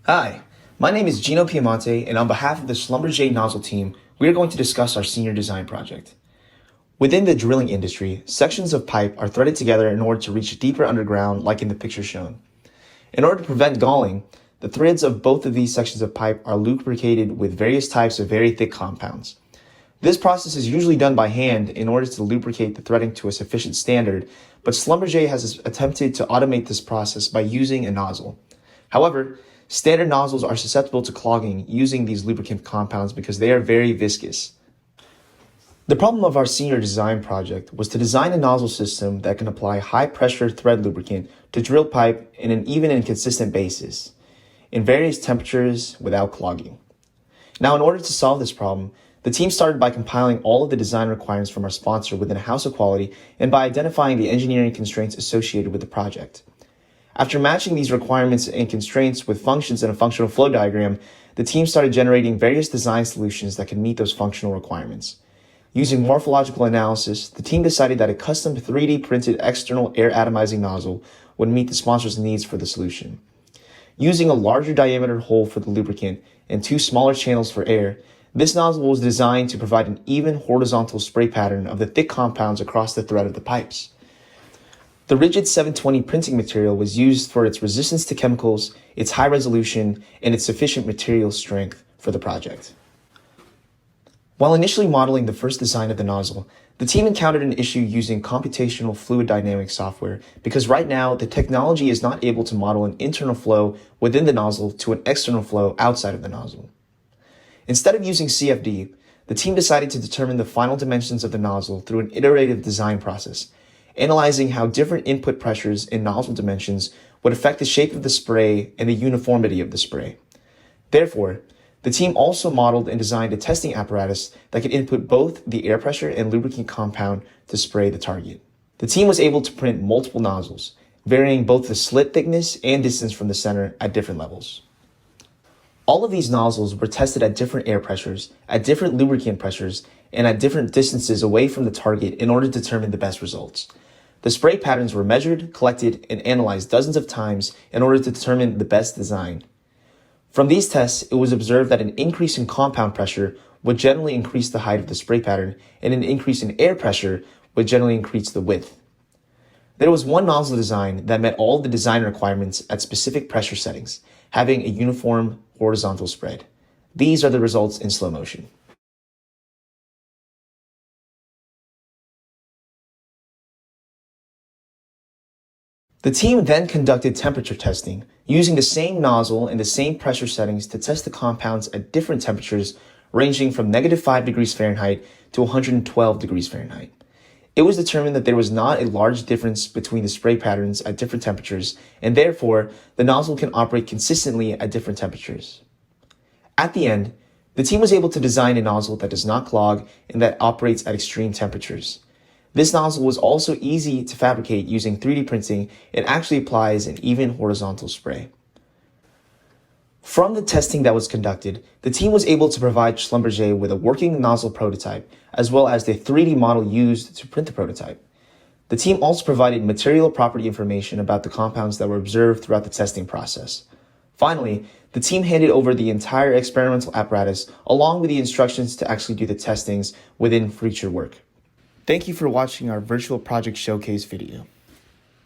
Hi, my name is Gino Piemonte, and on behalf of the Schlumberger Nozzle team, we are going to discuss our senior design project. Within the drilling industry, sections of pipe are threaded together in order to reach deeper underground, like in the picture shown. In order to prevent galling, the threads of both of these sections of pipe are lubricated with various types of very thick compounds. This process is usually done by hand in order to lubricate the threading to a sufficient standard, but Schlumberger has attempted to automate this process by using a nozzle. However, standard nozzles are susceptible to clogging using these lubricant compounds because they are very viscous. The problem of our senior design project was to design a nozzle system that can apply high-pressure thread lubricant to drill pipe in an even and consistent basis, in various temperatures without clogging. Now, in order to solve this problem, the team started by compiling all of the design requirements from our sponsor within a house of quality and by identifying the engineering constraints associated with the project. After matching these requirements and constraints with functions in a functional flow diagram, the team started generating various design solutions that could meet those functional requirements. Using morphological analysis, the team decided that a custom 3D printed external air atomizing nozzle would meet the sponsor's needs for the solution. Using a larger diameter hole for the lubricant and two smaller channels for air, this nozzle was designed to provide an even horizontal spray pattern of the thick compounds across the thread of the pipes. The rigid 720 printing material was used for its resistance to chemicals, its high resolution, and its sufficient material strength for the project. While initially modeling the first design of the nozzle, the team encountered an issue using computational fluid dynamics software because right now the technology is not able to model an internal flow within the nozzle to an external flow outside of the nozzle. Instead of using CFD, the team decided to determine the final dimensions of the nozzle through an iterative design process, analyzing how different input pressures and nozzle dimensions would affect the shape of the spray and the uniformity of the spray. Therefore, the team also modeled and designed a testing apparatus that could input both the air pressure and lubricant compound to spray the target. The team was able to print multiple nozzles, varying both the slit thickness and distance from the center at different levels. All of these nozzles were tested at different air pressures, at different lubricant pressures, and at different distances away from the target in order to determine the best results. The spray patterns were measured, collected, and analyzed dozens of times in order to determine the best design. From these tests, it was observed that an increase in compound pressure would generally increase the height of the spray pattern, and an increase in air pressure would generally increase the width. There was one nozzle design that met all the design requirements at specific pressure settings, having a uniform horizontal spread. These are the results in slow motion. The team then conducted temperature testing, using the same nozzle and the same pressure settings to test the compounds at different temperatures ranging from -5 degrees Fahrenheit to 112 degrees Fahrenheit. It was determined that there was not a large difference between the spray patterns at different temperatures, and therefore, the nozzle can operate consistently at different temperatures. At the end, the team was able to design a nozzle that does not clog and that operates at extreme temperatures. This nozzle was also easy to fabricate using 3D printing and actually applies an even horizontal spray. From the testing that was conducted, the team was able to provide Schlumberger with a working nozzle prototype, as well as the 3D model used to print the prototype. The team also provided material property information about the compounds that were observed throughout the testing process. Finally, the team handed over the entire experimental apparatus along with the instructions to actually do the testings within future work. Thank you for watching our virtual project showcase video.